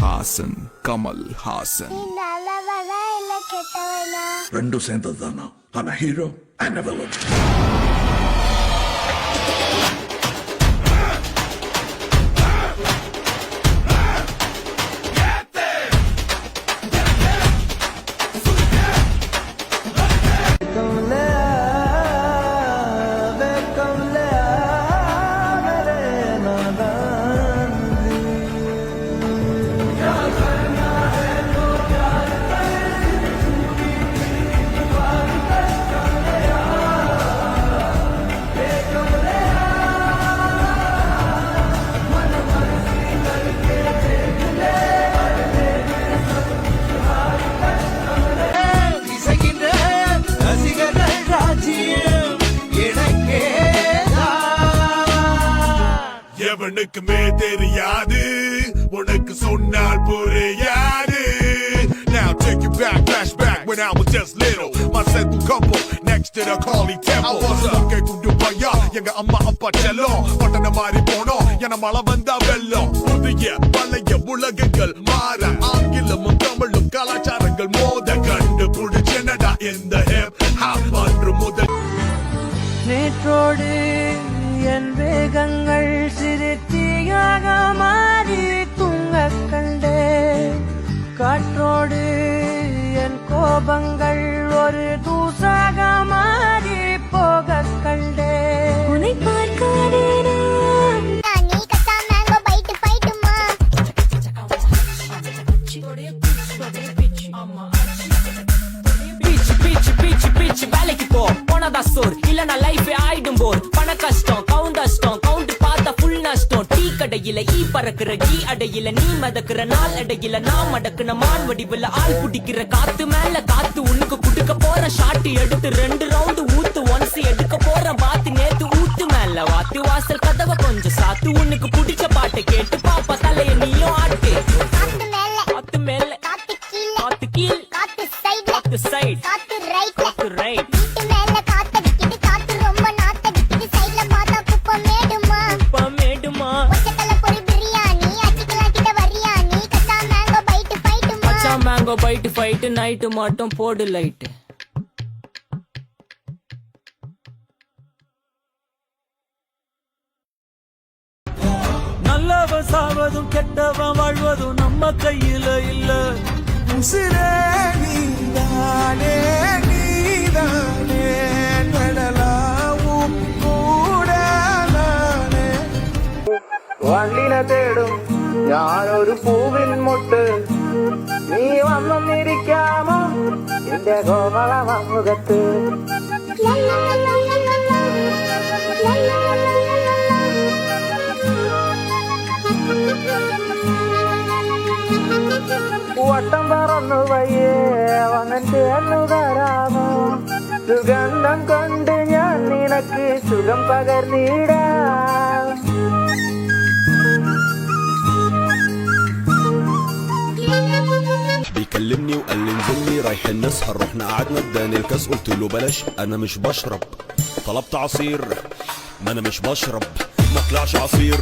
ஹாசன் கமல் ஹாசன் ரெண்டும் சேர்ந்ததுதானா? I'm a hero and a villain. எவனுக்குமே தெரியாது உனக்கு சொன்னால் புரியாது. Now take you back, flashback when I was just little. My central couple next to the Kali temple. I was okay kundu paya எங்க அம்மா அப்பா செல்லம் பட்டண மாறி போனோம் என மழை வந்தா வெள்ளம். புதிய பழைய உலகங்கள் மாற ஆங்கிலமும் தமிழும் கலாச்சாரங்கள் மோத கண்டு புடிச்சனடா இந்த ஹிப் ஹாப் அன்று முதல். நேற்றோடு என் வேகங்கள் சிறுத்தியாக மாறி தூங்க கண்டே. காற்றோடு என் கோபங்கள் ஒரு தூசாக மாறி போக கண்டே. உன்னை பார்க்காதே வேலைக்கு போ போனதா சோர் இல்லனா லைஃப் ஆயிடும் போர். பண கஷ்டம் கவுண்ட் பார்த்தா ஃபுல் நஷ்டம். டீ கடையில ஈ பறக்குற கீ அடையில நீ மதக்குற நாள் அடையில நாம் அடக்குன மான் வடிவுல ஆள் புடிக்கிற காத்து மேல காத்து. உனக்கு குடுக்க போற ஷாட் எடுத்து 2 ரவுண்டு ஊத்து. ஒன்ஸ் எடுக்க போற பாத்து நேத்து ஊத்து மேல வாத்து. வாசல் கதவை கொஞ்சம் சாத்து. உனக்கு பிடிச்ச பாட்டை கேட்டு பாப்பா தலைய நீயும் ஆட்டு. காத்து மேல காத்து கீழ் காத்து சைடு காத்து ரைட். வீட்டு மேல காத்தடிக்குது காத்து ரொம்ப நாத்தடிக்குது. சைடுல பார்த்தா குப்பை மேடுமா. ஒச்சக்கல்ல பொரி பிரியாணி அச்சிக்கலாம் கிட்ட வரியாணி. கச்சா மேங்கோ பைட் ஃபைட் நைட்டு மட்டும் போடு லைட். நல்லவன் சாவதும் கெட்டவன் வாழ்வதும் நம்ம கையில இல்ல. உசிரே நீதானே நீதானே நடலாவும் கூட நானே. வள்ளின தேடும் யாரொரு பூவின் மொட்டு. நீ வண்ணம் நிற்காம இந்த கோமள முகத்து. വട്ടം പറന്നു വയ്യേ വന്നൻ ചേർന്നു തരാമോ. സുഗന്ധം കൊണ്ട് ഞാൻ നിനക്ക് സുഖം പകർന്നിടാം. بيكلمني وقال لي انزل لي رايحين نسهر. رحنا قعدنا اداني الكاس قلت له بلاش انا مش بشرب. طلبت عصير ما انا مش بشرب. ما طلعش عصير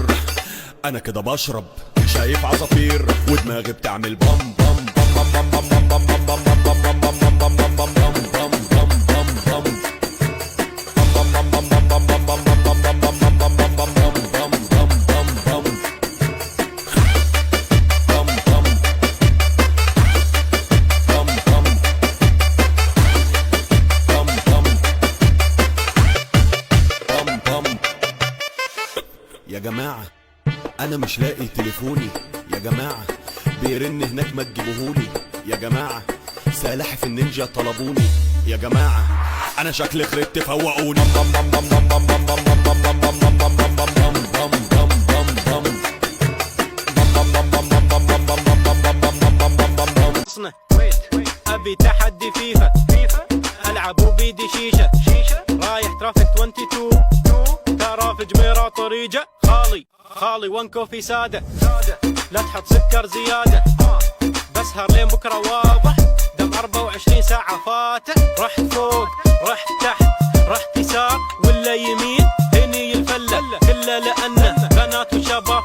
انا كده بشرب. شايف عصافير ودماغي بتعمل بام بام بام بام بام بام بام بام بام بام بام بام بام بام بام بام بام بام يا جماعة أنا مش لاقي تليفوني. يا جماعة بيرن هناك ما تجيبوهولي. يا جماعة سلاحف النينجا طلبوني. يا جماعة أنا شكلي خربت فوقوني. أبي تحدي فيفا ألعب وبيدي شيشة رايح ترافيك 22 ترافج ميرا طريجة. خالي 1 كوفي سادة لا تحط سكر زيادة. بسهر لين بكرة واضح دم 24 ساعة فاتة. رحت فوق رحت تحت رحت يسار ولا يمين هني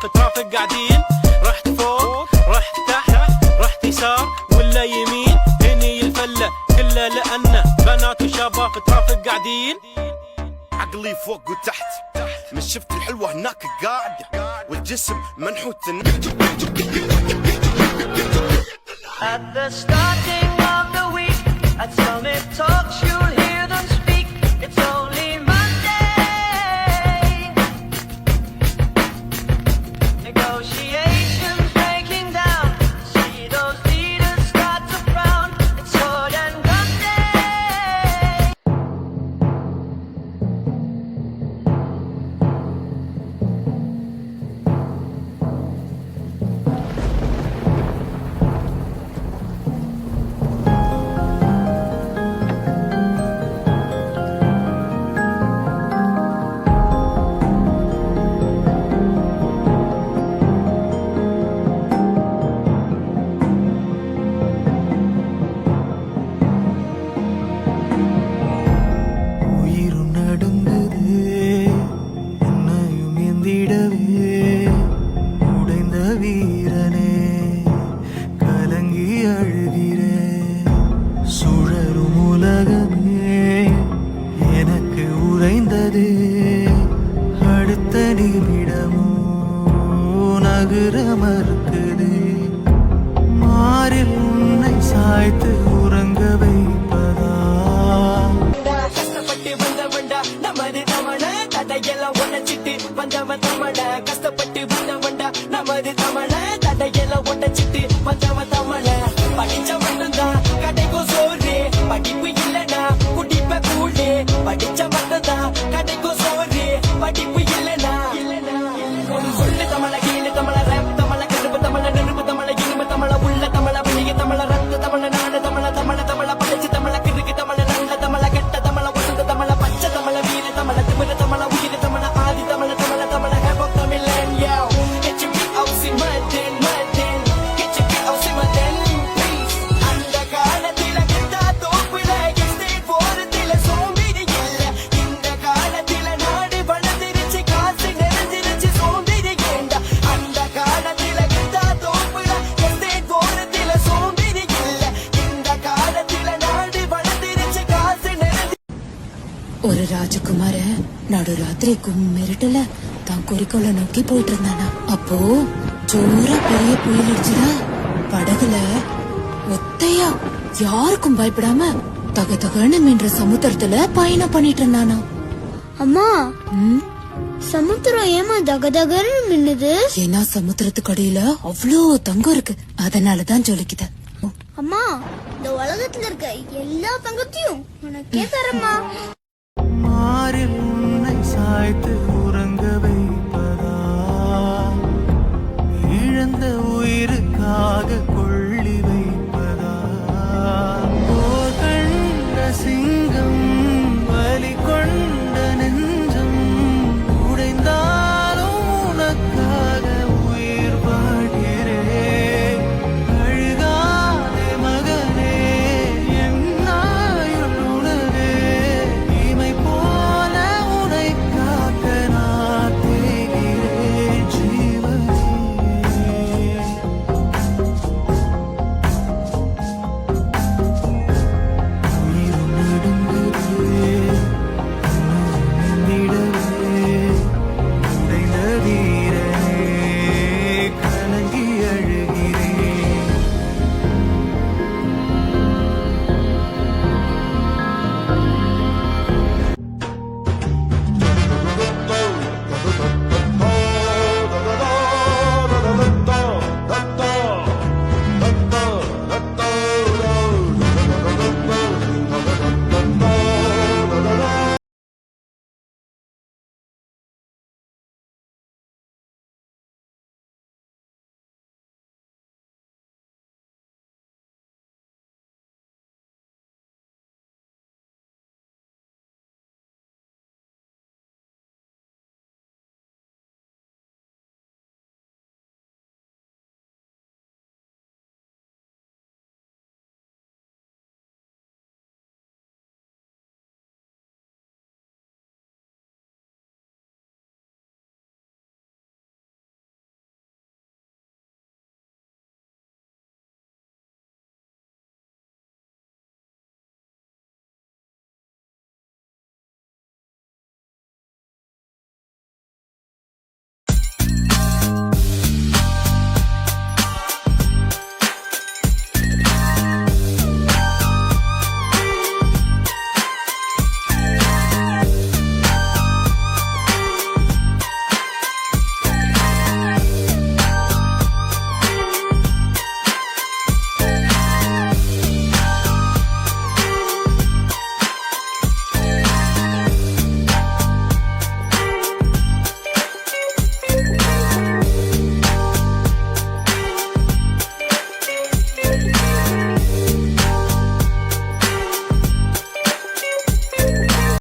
في ترافيك قاعدين رحت فوق رحت تحت رحت يسار ولا يمين هني الفلة كلها لأنه بنات وشباب في ترافيك قاعدين عقلي فوق وتحت من شفت الحلوة هناك قاعدة والجسم منحوت At the starting of the week, at Summit Talks, you'll hear them speak. It's only Monday. Negotiations breaking down. See those leaders start to frown. It's sword and gun day. உயிரும் நடுங்குது என்னையும் எந்திடவே உடைந்த வீரனே கலங்கி அழுகிறே சுழரும் உலகமே எனக்கு உறைந்தது அடுத்த நிமிடமோ நகர மறுக்குது மாறில் உன்னை சாய்த்து உறங்க வைப்பதா கஷ்டப்பட்டு வந்தவன்டா நமது தமிழ தடையெல்லாம் உடைச்சிட்டு வந்தவன் தமிழ கஷ்டப்பட்டு வந்தவன்டா நமது தமிழ தடையெல்லாம் உடைச்சிட்டு வந்தவன் தமிழ படிச்ச மட்டும்தான் கடைக்கும் சோறு படிப்பு இல்லனா குடிப்ப கூடு படிச்ச மட்டும்தான் கடைக்கும் சோறு படிப்பு இல்லனா ஒரு சொல்லு தமிழ கீழு தமிழ ரேப் தமிழ கருப்பு தமிழ நெருப்பு தமிழ இரும்பு தமிழ உள்ள தமிழ வெளிய தமிழ ரத்த தமிழ நாடு தமிழ தமிழ தமிழ படிச்சு தமிழ கிறுக்கு தமிழ நல்ல தமிழ கெட்ட தமிழ வசந்த தமிழ பச்சை தமிழ வீர தமிழ திமிர தமிழ உயிர் தமிழ ஆதி தமிழ தமிழ தமிழ ஹேபக் தமிழன் yo get your feet out see mudden get your feet out see mudden please அந்த காலத்தில கிட்ட தோப்புல எஸ்டேட் போறதில சோம்பேறி இல்ல இந்த காலத்தில நாடு வளர்ந்துருச்சு காசு நிறைஞ்சிருச்சு சோம்பேறி ஏண்டா அந்த காலத்தில கிட்ட தோப்புல எஸ்டேட் போறதில சோம்பேறி இல்ல இந்த காலத்தில நாடு வளர்ந்துருச்சு காசு நிறைஞ்சி ஒரு ராஜகுமார நடுராத்திரி கும்மிருட்டுல தான் குறிக்கோளை நோக்கி போயிட்டு இருந்தானா அப்போ ஜோரா பெரிய புயல் அடிச்சுதா படகுல ஒத்தையா யாருக்கும் பயப்படாம தகதகன்னு மின்ற சமுத்திரத்துல பயணம் பண்ணிட்டு இருந்தானா அம்மா சமுத்திரம் ஏமா தகதகன்னு மின்னுது ஏன்னா சமுத்திரத்துக்கு அடியில அவ்வளோ தங்கம் இருக்கு அதனாலதான் ஜொலிக்குது அம்மா இந்த உலகத்துல இருக்க எல்லா தங்கத்தையும் உனக்கே தரமா மாறில்